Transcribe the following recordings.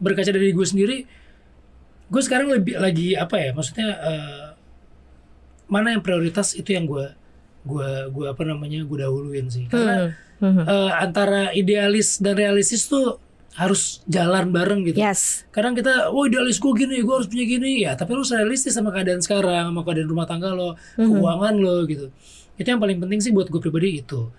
berkaca dari gue sendiri, gue sekarang lebih lagi apa ya, maksudnya mana yang prioritas itu yang gue apa namanya gue dahuluin sih, karena antara idealis dan realistis tuh harus jalan bareng gitu. Yes. Kadang kita, idealis gue gini, gue harus punya gini ya, tapi lu harus realistis sama keadaan sekarang, sama keadaan rumah tangga lo, keuangan lo gitu. Itu yang paling penting sih buat gue pribadi itu.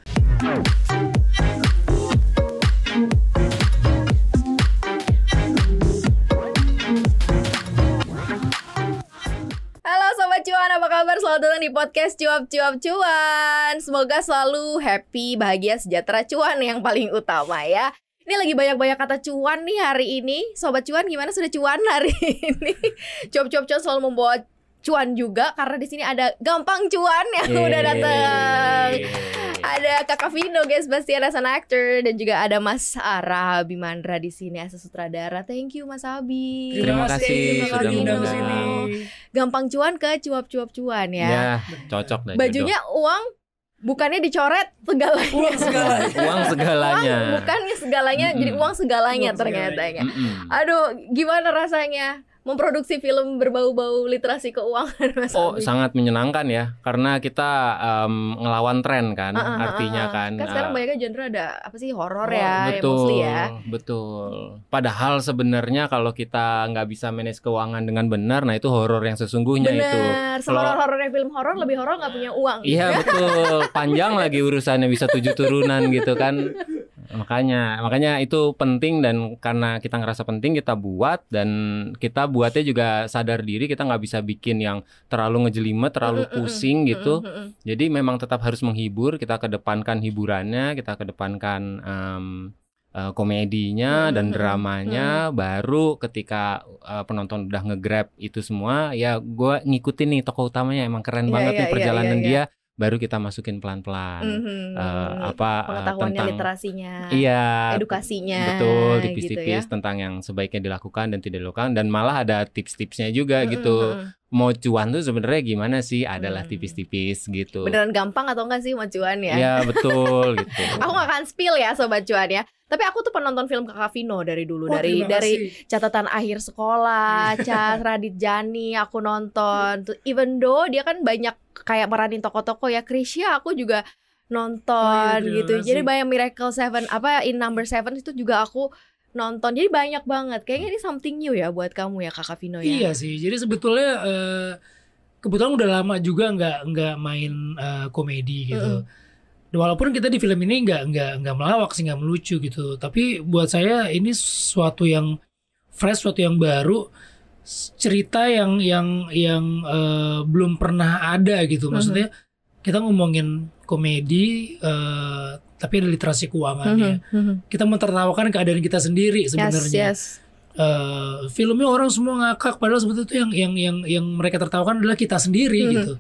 Halo Sobat Cuan, apa kabar? Selamat datang di podcast Cuap-Cuap Cuan. Semoga selalu happy, bahagia, sejahtera, cuan yang paling utama ya. Ini lagi banyak-banyak kata cuan nih hari ini. Sobat Cuan gimana, sudah cuan hari ini? Cuap-Cuap Cuan selalu membawa cuan juga, karena di sini ada Gampang Cuan yang udah datang. Ada Kakak Vino, guys, Bastian as an actor, dan juga ada Mas Ara Bimandra di sini as a sutradara. Thank you Mas Abi. Terima kasih sudah mengundang. Gampang Cuan ke Cuap-Cuap Cuan ya. Ya, cocok dah. Bajunya uang, bukannya dicoret segalanya. Uang segalanya. Uang segalanya. Uang bukannya segalanya, jadi uang segalanya Uang ternyata segalanya. ya. Aduh, gimana rasanya memproduksi film berbau-bau literasi keuangan, Mas Abi? Sangat menyenangkan ya, karena kita ngelawan tren kan, artinya kan. Kan sekarang banyaknya genre ada apa sih, horor betul, mostly ya. Betul. Padahal sebenarnya kalau kita nggak bisa manage keuangan dengan benar, nah itu horor yang sesungguhnya itu. Benar, horor-horornya film horor lebih horor nggak punya uang. Iya betul, panjang lagi urusannya, bisa 7 turunan gitu kan. Makanya itu penting, dan karena kita ngerasa penting kita buat, dan kita buatnya juga sadar diri, kita nggak bisa bikin yang terlalu ngejelimet, terlalu pusing gitu. Jadi memang tetap harus menghibur, kita kedepankan hiburannya, kita kedepankan komedinya dan dramanya. Baru ketika penonton udah nge-grab itu semua, ya gue ngikutin nih tokoh utamanya emang keren banget nih perjalanan dia. Baru kita masukin pelan-pelan pengetahuannya, tentang literasinya, edukasinya, betul, tipis-tipis gitu ya. tentang yang sebaiknya dilakukan dan tidak dilakukan, dan malah ada tips-tipsnya juga gitu. Mau cuan tuh sebenarnya gimana sih? Adalah tipis-tipis gitu. Beneran gampang atau enggak sih mau cuan ya? Iya betul gitu. Aku gak akan spill ya Sobat Cuan ya. Tapi aku tuh penonton film Kakak Vino dari dulu, dari catatan akhir sekolah, Radit Jani aku nonton. Even though dia kan banyak kayak meranin tokoh-tokoh ya, Krisya aku juga nonton gitu. Jadi banyak Miracle 7, In Number 7 itu juga aku nonton. Jadi banyak banget. Kayaknya ini something new ya buat kamu ya Kakak Vino ya. Iya sih. Jadi sebetulnya kebetulan udah lama juga nggak main komedi gitu. Walaupun kita di film ini nggak melawak sih, nggak melucu gitu. Tapi buat saya ini sesuatu yang fresh, sesuatu yang baru, cerita yang belum pernah ada gitu. Maksudnya kita ngomongin komedi, tapi ada literasi keuangannya. Kita mentertawakan keadaan kita sendiri sebenarnya. Filmnya orang semua ngakak, padahal sebetulnya itu yang mereka tertawakan adalah kita sendiri gitu.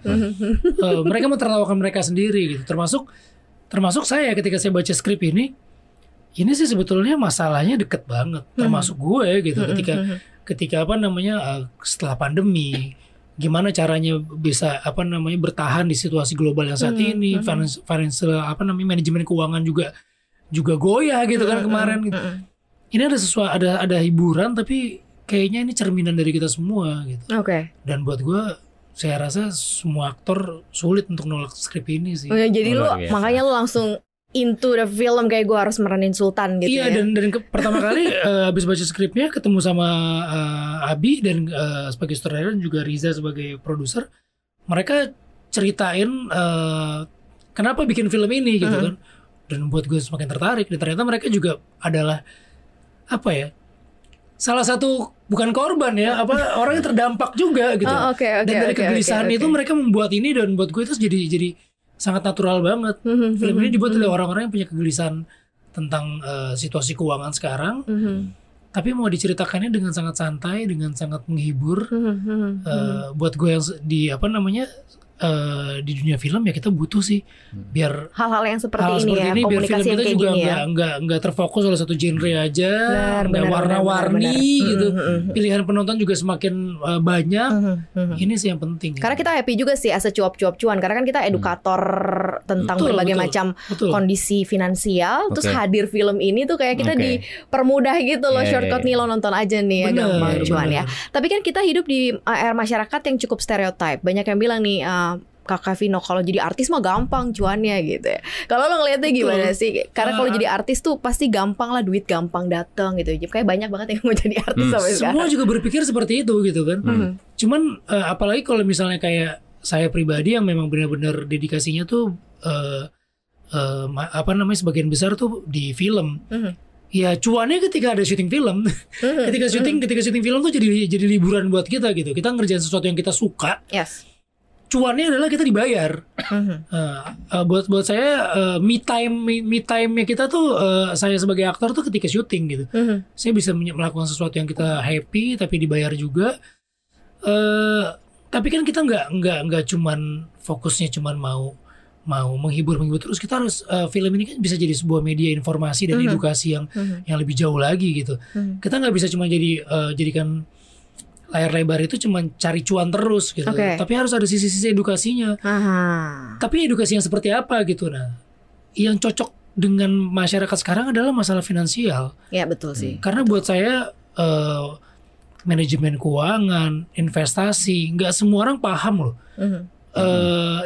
Mereka mentertawakan mereka sendiri gitu. Termasuk saya ketika saya baca skrip ini sih sebetulnya masalahnya deket banget, termasuk gue gitu. Ketika setelah pandemi, gimana caranya bisa bertahan di situasi global yang saat ini, financial manajemen keuangan juga goyah gitu kan kemarin gitu. Ini ada hiburan, tapi kayaknya ini cerminan dari kita semua gitu. Dan buat gue, saya rasa semua aktor sulit untuk nolak skrip ini sih. Jadi makanya lu langsung into the film, kayak gue harus meranin Sultan gitu. Iya, dan pertama kali habis baca skripnya ketemu sama Abi dan sebagai sutradara dan juga Riza sebagai produser, mereka ceritain kenapa bikin film ini gitu kan. Dan buat gue semakin tertarik, dan ternyata mereka juga adalah salah satu bukan korban ya, orang yang terdampak juga gitu. Dan dari kegelisahan itu mereka membuat ini, dan buat gue itu jadi sangat natural banget. Film ini dibuat oleh orang-orang yang punya kegelisahan tentang situasi keuangan sekarang, tapi mau diceritakannya dengan sangat santai, dengan sangat menghibur. Buat gue yang di dunia film ya kita butuh sih biar Hal-hal yang seperti hal ini seperti ya, ini biar film komunikasi yang kita kayak juga gini ya. nggak terfokus oleh satu genre aja, Benar, nggak benar, warna-warni benar. gitu. Mm-mm. Pilihan penonton juga semakin banyak. Mhm. Ini sih yang penting. Karena kita happy juga sih as a cuap-cuap cuan, karena kan kita edukator tentang Betul, berbagai betul, macam betul. kondisi finansial. Terus Oke. hadir film ini tuh kayak kita Oke. dipermudah gitu loh, Iya, shortcut iya, nih lo nonton aja nih ya, Benar, gampang cuan ya. benar. Tapi kan kita hidup di era masyarakat yang cukup stereotype. Banyak yang bilang nih, Kakak Vino kalau jadi artis mah gampang cuannya gitu ya. Kalau lo ngeliatnya Betul. gimana sih? Karena kalau jadi artis tuh pasti gampang lah, duit gampang datang gitu. Jadi kayak banyak banget yang mau jadi artis sampai Semua sekarang. juga berpikir seperti itu gitu kan. Cuman apalagi kalau misalnya kayak saya pribadi yang memang benar-benar dedikasinya tuh sebagian besar tuh di film. Ya cuannya ketika ada syuting film, ketika syuting film tuh jadi liburan buat kita gitu. Kita ngerjain sesuatu yang kita suka. Yes. Cuannya adalah kita dibayar. Buat saya me time-nya kita tuh saya sebagai aktor tuh ketika syuting gitu. Saya bisa melakukan sesuatu yang kita happy tapi dibayar juga. Tapi kan kita nggak cuman fokusnya cuman mau menghibur terus. Kita harus film ini kan bisa jadi sebuah media informasi dan edukasi yang lebih jauh lagi gitu. Kita nggak bisa cuma jadikan layar lebar itu cuma cari cuan terus gitu. Oke. Tapi harus ada sisi-sisi edukasinya. Tapi edukasi yang seperti apa gitu. Nah, yang cocok dengan masyarakat sekarang adalah masalah finansial. Ya betul sih. Karena buat saya manajemen keuangan, investasi, nggak semua orang paham loh.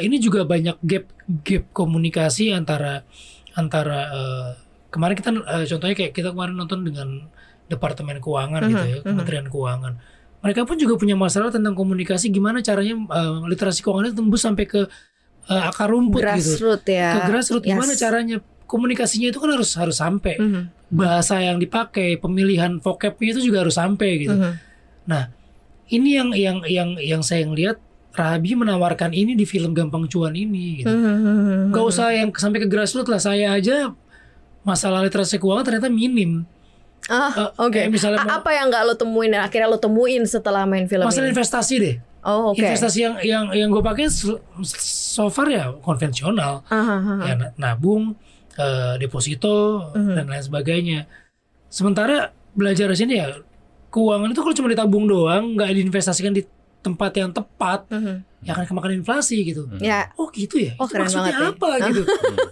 Ini juga banyak gap komunikasi antara kemarin kita contohnya kayak kita kemarin nonton dengan Departemen Keuangan gitu ya, Kementerian Keuangan. Mereka pun juga punya masalah tentang komunikasi, gimana caranya literasi keuangan itu tembus sampai ke akar rumput gitu. Grassroots ya. Ke grassroots gimana Yes. caranya komunikasinya itu kan harus sampai. Bahasa yang dipakai, pemilihan vocabnya itu juga harus sampai gitu. Nah, ini yang saya ngelihat Rabi menawarkan ini di film Gampang Cuan ini gitu. Gak usah yang sampai ke grassroots lah. Saya aja masalah literasi keuangan ternyata minim. Oke. Kayak misalnya Apa yang nggak lo temuin dan akhirnya lo temuin setelah main film masalah ini? investasi deh. Oh, oke. Investasi yang gue pakai so far ya konvensional. Ya, nabung, deposito dan lain sebagainya. Sementara belajar di sini ya keuangan itu kalau cuma ditabung doang, nggak diinvestasikan di tempat yang tepat, ya akan kemakan inflasi gitu. Ya. Oh gitu ya? Oh, Itu keren maksudnya banget apa gitu?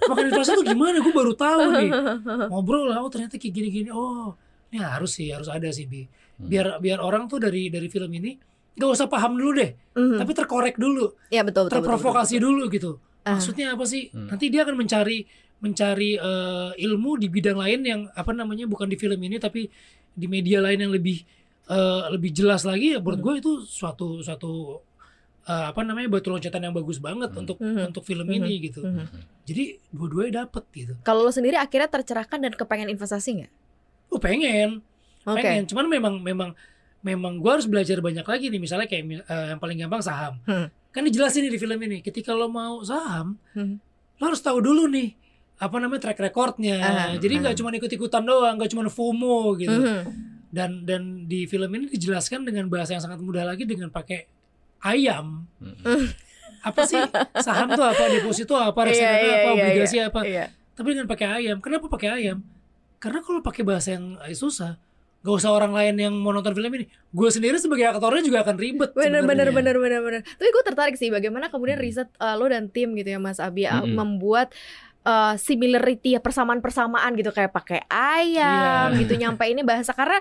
Makan inflasi itu gimana? Gue baru tahu nih. Ngobrol lah, oh ternyata kayak gini-gini. Oh, ini harus ada sih Bi. Biar orang tuh dari film ini gak usah paham dulu deh, tapi terkorek dulu, Ya betul. terprovokasi dulu gitu. Maksudnya apa sih? Nanti dia akan mencari ilmu di bidang lain yang bukan di film ini tapi di media lain yang lebih jelas lagi ya. Menurut gue itu suatu batu loncatan yang bagus banget untuk film ini gitu. Jadi dua-duanya dapet gitu. Kalau lo sendiri akhirnya tercerahkan dan kepengen investasi nggak? Oh pengen. Oke. Cuman memang gue harus belajar banyak lagi nih. Misalnya kayak yang paling gampang saham. Kan dijelasin nih di film ini. Ketika lo mau saham, lo harus tahu dulu nih track recordnya. Jadi nggak cuma ikut-ikutan doang, nggak cuma FOMO gitu. Dan di film ini dijelaskan dengan bahasa yang sangat mudah lagi dengan pakai ayam. Apa sih saham tuh apa, deposito apa, reksadana apa, obligasi apa. Tapi dengan pakai ayam. Kenapa pakai ayam? Karena kalau pakai bahasa yang susah, gak usah orang lain yang mau nonton film ini. Gue sendiri sebagai aktornya juga akan ribet. Bener. Tapi gue tertarik sih bagaimana kemudian riset lo dan tim gitu ya Mas Abi membuat similarity ya, persamaan gitu kayak pakai ayam gitu nyampe ini bahasa, karena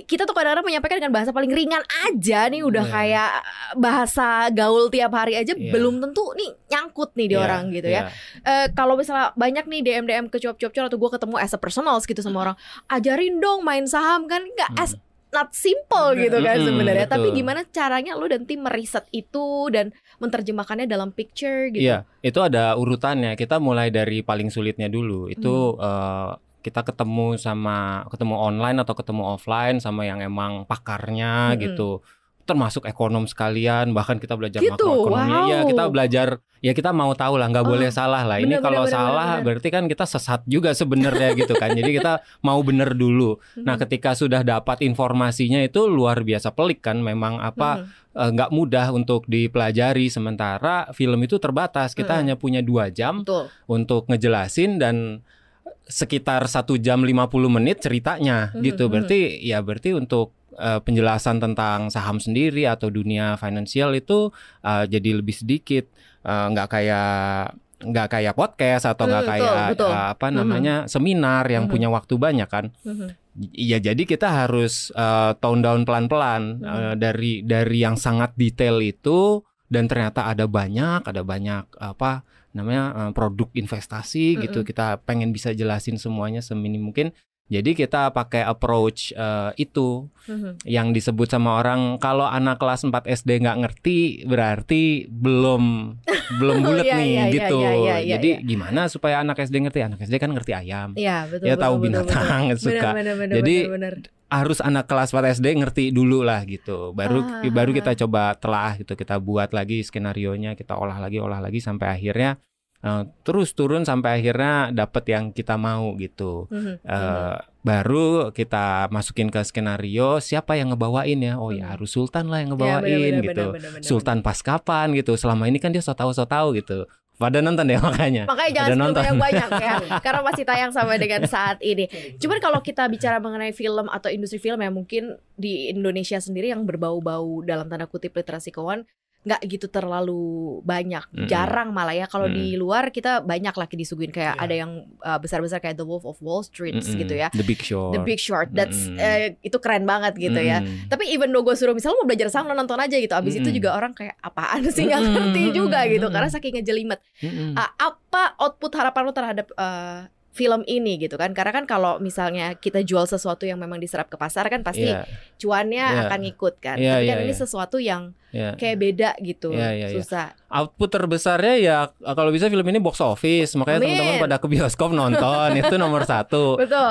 kita tuh kadang-kadang menyampaikan dengan bahasa paling ringan aja nih udah kayak bahasa gaul tiap hari aja belum tentu nih nyangkut nih di orang gitu ya. Kalau misalnya banyak nih DM ke cuap-cuap atau gue ketemu as a personals gitu sama orang, ajarin dong main saham, kan nggak not simple gitu kan sebenarnya. Tapi gimana caranya lo dan tim meriset itu dan menerjemahkannya dalam picture gitu? Iya, itu ada urutannya. Kita mulai dari paling sulitnya dulu. Itu kita ketemu online atau ketemu offline sama yang emang pakarnya gitu. termasuk ekonom sekalian, bahkan kita belajar Gitu, makroekonomi. Ya wow. kita belajar, ya kita mau tahu lah, nggak boleh salah lah. Ini Bener, kalau bener, salah bener. berarti kan kita sesat juga sebenarnya gitu kan. Jadi kita mau bener dulu. Nah ketika sudah dapat informasinya itu luar biasa pelik kan, memang apa nggak mudah untuk dipelajari. Sementara film itu terbatas, kita hanya punya 2 jam Betul. untuk ngejelasin dan sekitar 1 jam 50 menit ceritanya gitu. Berarti untuk penjelasan tentang saham sendiri atau dunia finansial itu jadi lebih sedikit, nggak kayak podcast atau nggak kayak betul. apa namanya seminar yang punya waktu banyak kan. Ya jadi kita harus tone down pelan-pelan dari yang sangat detail itu, dan ternyata ada banyak apa namanya produk investasi gitu. Kita pengen bisa jelasin semuanya seminim mungkin. Jadi kita pakai approach itu yang disebut sama orang, kalau anak kelas 4 SD nggak ngerti berarti belum bulet nih gitu. Jadi gimana supaya anak SD ngerti? Anak SD kan ngerti ayam. Iya, betul. Ya tahu binatang suka. Jadi harus anak kelas 4 SD ngerti dulu lah gitu. Baru kita coba telah gitu, kita buat lagi skenarionya, kita olah lagi sampai akhirnya terus turun sampai akhirnya dapet yang kita mau gitu. Baru kita masukin ke skenario, siapa yang ngebawain ya? Oh ya harus Sultan lah yang ngebawain gitu. Sultan pas kapan gitu. Selama ini kan dia so tahu gitu. Pada nonton deh makanya jangan banyak ya, karena masih tayang sampai dengan saat ini. Cuman kalau kita bicara mengenai film atau industri film ya, mungkin di Indonesia sendiri yang berbau-bau dalam tanda kutip literasi keuangan nggak gitu terlalu banyak, jarang malah ya. Kalau di luar kita banyak lagi disuguhin kayak ada yang besar-besar kayak The Wolf of Wall Street gitu ya, The Big Short, that's itu keren banget gitu ya. Tapi even though gue suruh misalnya mau belajar saham, lo nonton aja gitu, abis itu juga orang kayak apaan sih, nggak ngerti juga gitu karena saking ngejelimet. Apa output harapan lo terhadap film ini gitu kan? Karena kan kalau misalnya kita jual sesuatu yang memang diserap ke pasar kan pasti cuannya akan ngikut kan. Tapi kan ini sesuatu yang kayak beda gitu, susah. Output terbesarnya ya kalau bisa film ini box office, makanya teman-teman pada ke bioskop nonton itu nomor 1. Betul.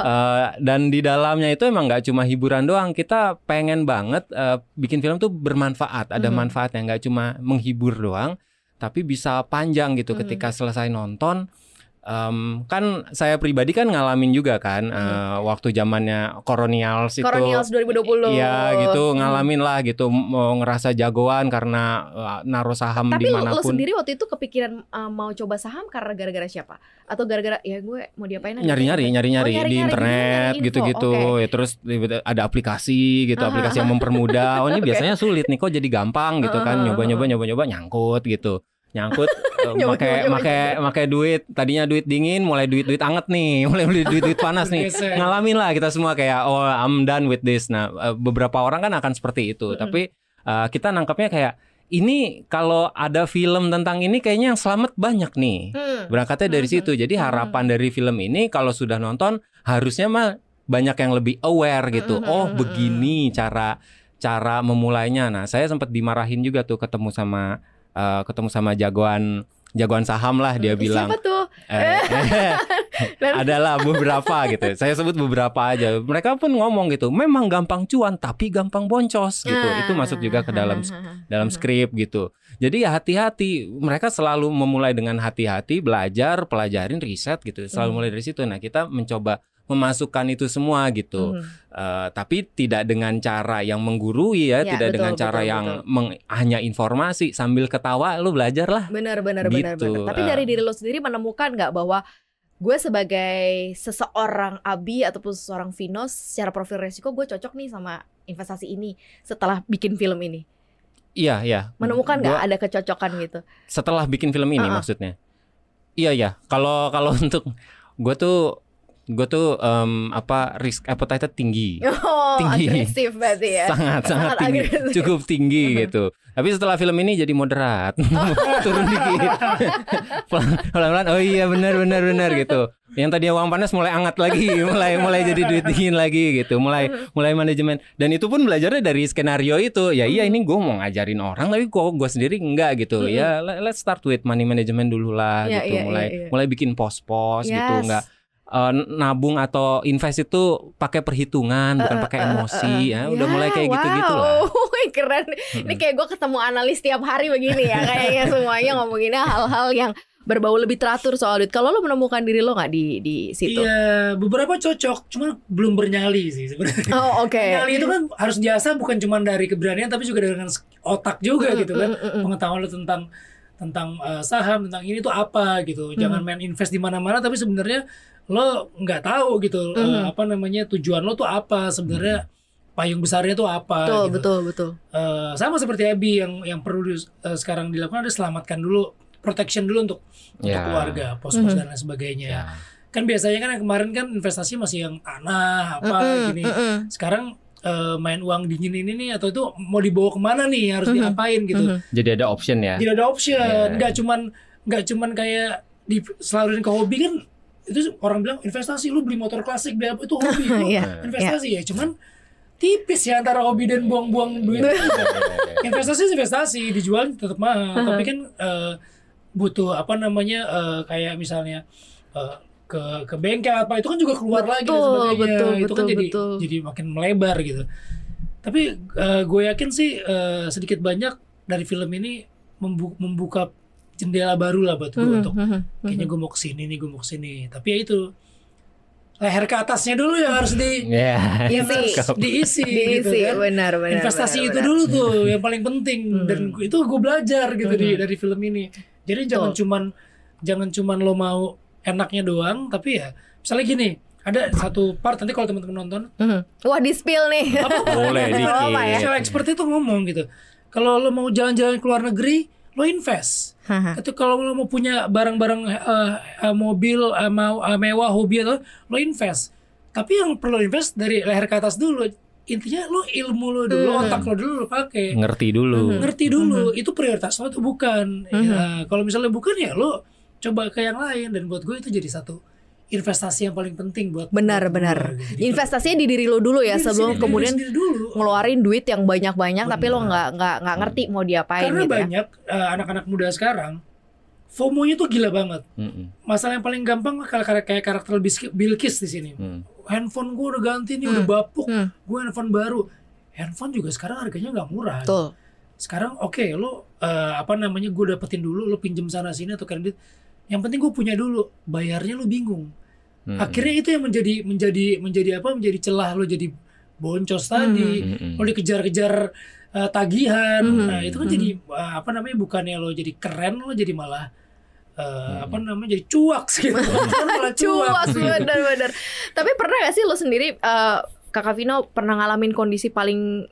Dan di dalamnya itu emang nggak cuma hiburan doang, kita pengen banget bikin film tuh bermanfaat, ada manfaatnya, nggak cuma menghibur doang, tapi bisa panjang gitu. Ketika selesai nonton. Kan saya pribadi kan ngalamin juga kan waktu zamannya Coronials 2020. Iya gitu, ngalamin lah gitu, mau ngerasa jagoan karena naruh saham tapi dimanapun. Tapi lo sendiri waktu itu kepikiran mau coba saham karena gara-gara siapa? Atau gara-gara ya gue mau diapain aja? Nyari-nyari di internet gitu-gitu. Ya terus ada aplikasi gitu, aplikasi yang mempermudah. Oh ini biasanya sulit nih, kok jadi gampang gitu kan. Nyoba nyangkut gitu. Pakai duit, tadinya duit dingin mulai duit anget nih, mulai duit panas nih. Ngalamin lah kita semua kayak oh I'm done with this. Nah beberapa orang kan akan seperti itu, tapi kita nangkapnya kayak ini kalau ada film tentang ini kayaknya yang selamat banyak nih. Berangkatnya dari situ. Jadi harapan dari film ini kalau sudah nonton harusnya mah banyak yang lebih aware gitu. Oh begini cara memulainya. Nah saya sempat dimarahin juga tuh ketemu sama jagoan saham lah, dia bilang. Siapa tuh? Adalah beberapa gitu. Saya sebut beberapa aja. Mereka pun ngomong gitu, memang gampang cuan tapi gampang boncos gitu. Itu masuk juga ke dalam skrip gitu. Jadi ya hati-hati. Mereka selalu memulai dengan hati-hati, pelajarin, riset gitu. Selalu mulai dari situ. Nah kita mencoba memasukkan itu semua gitu, tapi tidak dengan cara yang menggurui ya, tidak dengan cara yang hanya informasi sambil ketawa lu belajar lah. Benar. Gitu. Tapi dari diri lo sendiri menemukan nggak bahwa gue sebagai seseorang Abi ataupun seseorang Vinos secara profil resiko gue cocok nih sama investasi ini setelah bikin film ini? Iya. Menemukan nggak ada kecocokan gitu? Setelah bikin film ini maksudnya? Iya. Kalau untuk gue tuh risk appetite tinggi. Tinggi. Agresif berarti ya. Sangat tinggi. Agresif. Cukup tinggi gitu. Tapi setelah film ini jadi moderat. Turun dikit. Pelan-pelan. Oh iya benar gitu. Yang tadinya uang panas mulai hangat lagi, mulai jadi duit dingin lagi gitu. Mulai manajemen. Dan itu pun belajarnya dari skenario itu. Ya iya ini gue mau ngajarin orang tapi gue sendiri enggak gitu. Ya let's start with money management dulu lah gitu. Mulai bikin pos-pos gitu, enggak nabung atau invest itu pakai perhitungan, bukan pakai emosi. Ya, udah mulai kayak gitu-gitu lah. Keren. Ini kayak gue ketemu analis tiap hari begini ya. Kayaknya semuanya ngomonginnya hal-hal yang berbau lebih teratur soal duit. Kalau lo menemukan diri lo nggak di situ? Iya, beberapa cocok, cuma belum bernyali sih sebenarnya. Oh, oke. Nyali itu kan harus diasah bukan cuma dari keberanian, tapi juga dengan otak juga gitu kan. Pengetahuan lo tentang saham, tentang ini tuh apa gitu. Jangan main invest di mana-mana, tapi sebenarnya lo nggak tahu gitu apa namanya tujuan lo tuh apa sebenarnya, payung besarnya tuh apa. Betul. Sama seperti Abi yang perlu sekarang dilakukan ada selamatkan dulu, protection dulu untuk keluarga, pos-pos dan lain sebagainya. Kan biasanya kan yang kemarin kan investasi masih yang tanah apa gini. Sekarang main uang dingin ini nih, atau itu mau dibawa kemana nih, harus diapain gitu. Jadi ada option ya. Jadi ada option, nggak cuman kayak diselalurin ke hobi kan. Itu orang bilang investasi, lu beli motor klasik, beli apa, itu hobi. Investasi ya cuman tipis ya antara hobi dan buang-buang duit. Investasi dijual tetap mahal, tapi kan butuh apa namanya kayak misalnya ke bengkel apa, itu kan juga keluar lagi dan sebagainya. Itu kan jadi makin melebar gitu. Tapi gue yakin sih sedikit banyak dari film ini membuka jendela baru lah buat gue untuk kayaknya gue mau kesini nih, gue mau kesini. Tapi ya itu leher ke atasnya dulu yang harus diisi gitu kan. Benar. Investasi itu dulu tuh yang paling penting, dan itu gue belajar gitu dari film ini. Jadi jangan cuman lo mau enaknya doang, tapi ya misalnya gini, ada satu part nanti kalau teman-teman nonton, wah di spill nih. Boleh dikit. Misalnya expert itu ngomong gitu, kalau lo mau jalan-jalan ke luar negeri, lo invest. Itu kalau lo mau punya barang-barang mobil mewah, hobi atau lo invest. Tapi yang perlu invest dari leher ke atas dulu. Intinya lo ilmu lo dulu, otak lo dulu lo pakai. Ngerti dulu. Itu prioritas lo tuh bukan. Ya, kalau misalnya bukan ya lo coba ke yang lain, dan buat gue itu jadi satu investasi yang paling penting buat benar. Gitu. Investasinya di diri lo dulu ya, sebelum kemudian ngeluarin duit yang banyak-banyak tapi lo nggak ngerti mau diapain. Karena gitu banyak anak-anak muda sekarang FOMO-nya tuh gila banget. Masalah yang paling gampang kayak karakter Bilqis di sini. Handphone gue udah ganti nih, udah bapuk. Gue handphone baru. Handphone juga sekarang harganya nggak murah. Betul. Sekarang lo gue dapetin dulu, lo pinjem sana sini atau kredit. Yang penting gue punya dulu, bayarnya lo bingung. Akhirnya itu yang menjadi celah lo jadi boncos tadi. Lo dikejar-kejar tagihan. Nah, itu kan jadi bukannya lo jadi keren, lo jadi malah jadi cuak sih. Malah cuak benar. Tapi pernah gak sih lo sendiri, Kakak Vino pernah ngalamin kondisi paling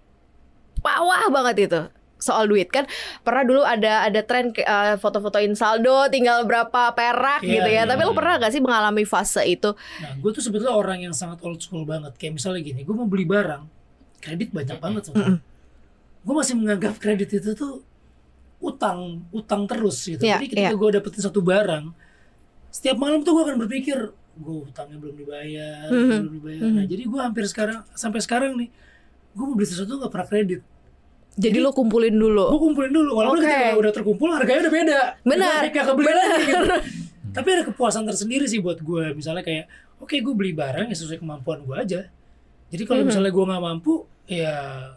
bawah banget itu soal duit? Kan pernah dulu ada tren foto-fotoin saldo tinggal berapa perak gitu ya. Tapi lo pernah gak sih mengalami fase itu? Nah, gue tuh sebetulnya orang yang sangat old school banget. Kayak misalnya gini, gue mau beli barang, kredit banyak banget soalnya. Gue masih menganggap kredit itu tuh utang terus gitu. Jadi ketika gue dapetin satu barang, setiap malam tuh gue akan berpikir, gue utangnya belum dibayar. Nah, jadi gue sampai sekarang nih, gue mau beli sesuatu gak pernah kredit. Jadi lo kumpulin dulu. Gue kumpulin dulu, walaupun ketika udah terkumpul harganya udah beda. Benar. Gak kebeli lagi gitu. Tapi ada kepuasan tersendiri sih buat gue. Misalnya kayak, oke, gue beli barang yang sesuai kemampuan gue aja. Jadi kalau misalnya gue nggak mampu, ya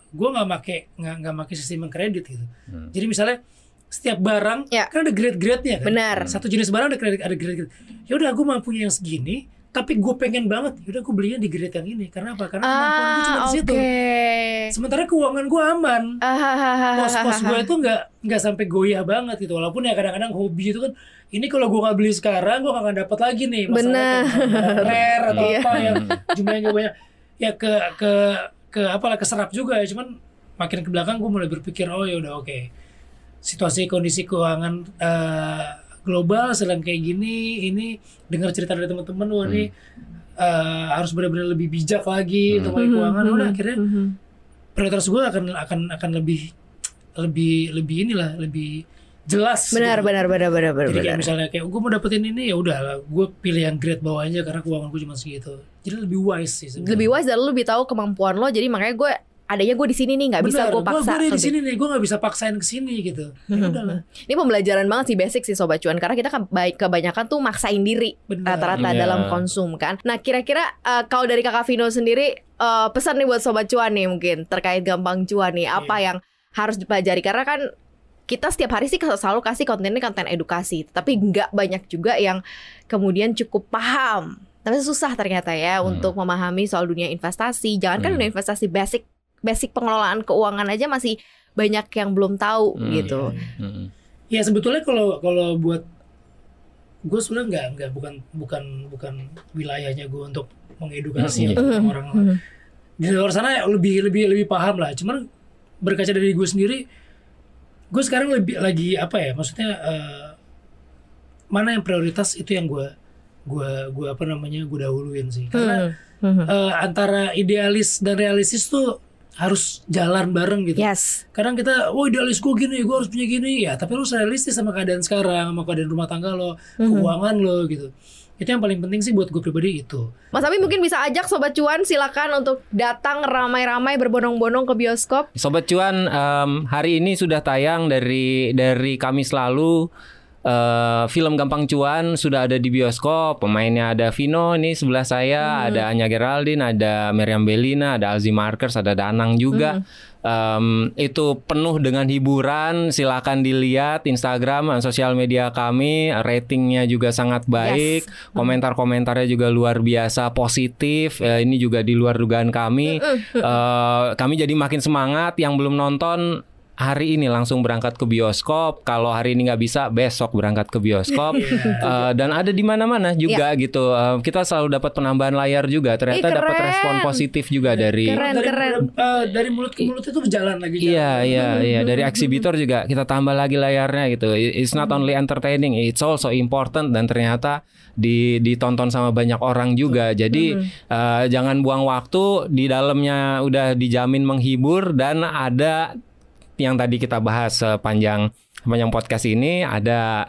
gue nggak pakai sistem kredit gitu. Jadi misalnya setiap barang kan ada grade-grade-nya kan. Benar. Satu jenis barang ada grade-grade. Ya udah, gue mampunya yang segini, tapi gue pengen banget, yaudah gue belinya di grade yang ini. Karena apa? Karena kemampuan gue cuma di situ. Sementara keuangan gue aman. Pos-pos gue itu nggak sampai goyah banget gitu. Walaupun ya kadang-kadang hobi itu kan, ini kalau gue nggak beli sekarang, gue nggak akan dapat lagi nih. Masalahnya rare atau apa yang jumlahnya nggak banyak. Ya keserap juga ya. Cuman makin ke belakang gue mulai berpikir, oh ya udah oke. Situasi kondisi keuangan global sedang kayak gini, ini dengar cerita dari teman-teman, wah ini harus benar-benar lebih bijak lagi untuk keuangan. Udah akhirnya prioritas gue akan lebih jelas. Benar. Jadi kayak misalnya kayak gue mau dapetin ini, ya udah gue pilih yang grade bawah aja karena keuangan gue cuma segitu. Jadi lebih wise sih sebenarnya. Lebih wise dan lo lebih tahu kemampuan lo, jadi makanya gue adanya gue di sini nih, nggak bisa gue paksa. Gue di sini nih, gue nggak bisa paksain ke sini gitu. Ya udahlah. Ini pembelajaran banget sih, basic sih Sobat Cuan, karena kita kebanyakan tuh maksain diri rata-rata dalam konsum kan. Nah kira-kira kalau dari Kakak Vino sendiri, pesan nih buat Sobat Cuan nih mungkin terkait gampang cuan nih, apa yang harus dipelajari? Karena kan kita setiap hari sih selalu kasih konten edukasi, tapi nggak banyak juga yang kemudian cukup paham. Tapi susah ternyata ya untuk memahami soal dunia investasi. Jangan kan dunia investasi basic pengelolaan keuangan aja masih banyak yang belum tahu gitu. Ya sebetulnya kalau buat gue sebenarnya nggak bukan wilayahnya gue untuk mengedukasi orang-orang di luar sana lebih paham lah. Cuman berkaca dari gue sendiri, gue sekarang lagi apa ya, maksudnya mana yang prioritas itu yang gue dahuluin sih. Karena antara idealis dan realistis tuh harus jalan bareng gitu. Yes. Kadang kita, idealis gue gini, gue harus punya gini ya. Tapi lu harus realistis sama keadaan sekarang, sama keadaan rumah tangga lo, keuangan lo gitu. Itu yang paling penting sih buat gue pribadi itu. Mas Abi mungkin bisa ajak Sobat Cuan silakan untuk datang ramai-ramai berbondong-bondong ke bioskop. Sobat Cuan, hari ini sudah tayang dari Kamis lalu. Film Gampang Cuan sudah ada di bioskop. Pemainnya ada Vino nih sebelah saya, ada Anya Geraldine, ada Meriam Bellina, ada Alzi Markers, ada Danang juga. Itu penuh dengan hiburan. Silakan dilihat Instagram, sosial media kami. Ratingnya juga sangat baik. Komentar-komentarnya juga luar biasa positif. Ini juga di luar dugaan kami. Kami jadi makin semangat. Yang belum nonton, hari ini langsung berangkat ke bioskop. Kalau hari ini nggak bisa, besok berangkat ke bioskop. Dan ada di mana-mana juga gitu. Kita selalu dapat penambahan layar juga. Ternyata dapat respon positif juga dari mulut ke mulut itu berjalan lagi. Iya. Dari eksibitor juga kita tambah lagi layarnya gitu. It's not only entertaining, it's also important, dan ternyata ditonton sama banyak orang juga. Jadi jangan buang waktu. Di dalamnya udah dijamin menghibur, dan ada yang tadi kita bahas sepanjang podcast ini, ada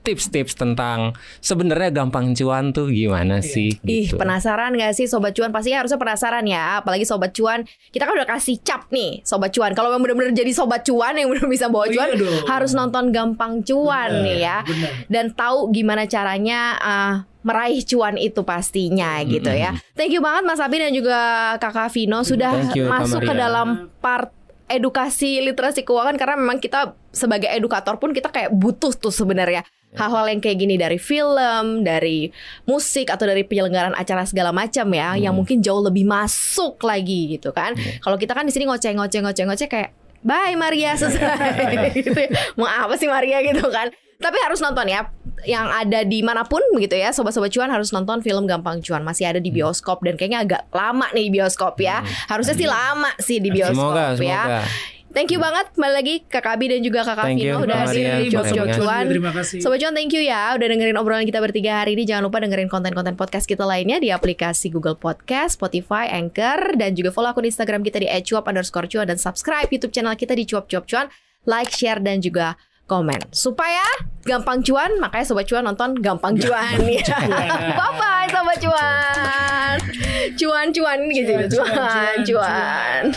tips-tips tentang sebenarnya gampang cuan tuh gimana sih gitu. Penasaran gak sih Sobat Cuan? Pastinya harusnya penasaran ya. Apalagi Sobat Cuan, kita kan udah kasih cap nih Sobat Cuan. Kalau yang benar-benar jadi Sobat Cuan, yang benar bisa bawa cuan, harus nonton Gampang Cuan nih ya. Dan tahu gimana caranya meraih cuan itu pastinya gitu ya. Thank you banget Mas Abi dan juga Kakak Vino sudah masuk ke dalam part edukasi literasi keuangan, karena memang kita sebagai edukator pun kita kayak butuh tuh sebenarnya hal-hal yang kayak gini, dari film, dari musik, atau dari penyelenggaraan acara segala macam ya, yang mungkin jauh lebih masuk lagi gitu kan. Kalau kita kan di sini ngoceh kayak bye Maria, selesai gitu ya. Mau apa sih Maria gitu kan. Tapi harus nonton ya, yang ada di manapun begitu ya, Sobat-Sobat Cuan harus nonton film Gampang Cuan. Masih ada di bioskop, dan kayaknya agak lama nih di bioskop ya. Harusnya sih lama sih di bioskop ya. Thank you banget, kembali lagi Kakak Abi dan juga Kakak Vino udah hadir di Cuap Cuan. Terima kasih. Sobat Cuan, thank you ya udah dengerin obrolan kita bertiga hari ini. Jangan lupa dengerin konten-konten podcast kita lainnya di aplikasi Google Podcast, Spotify, Anchor, dan juga follow akun Instagram kita di @cuap_cuan, dan subscribe YouTube channel kita di Cuap Cuan. Like, share, dan juga komen supaya gampang cuan. Makanya Sobat Cuan nonton Gampang Cuan ya. Bye-bye Sobat Cuan. Cuan-cuan gitu. Cuan.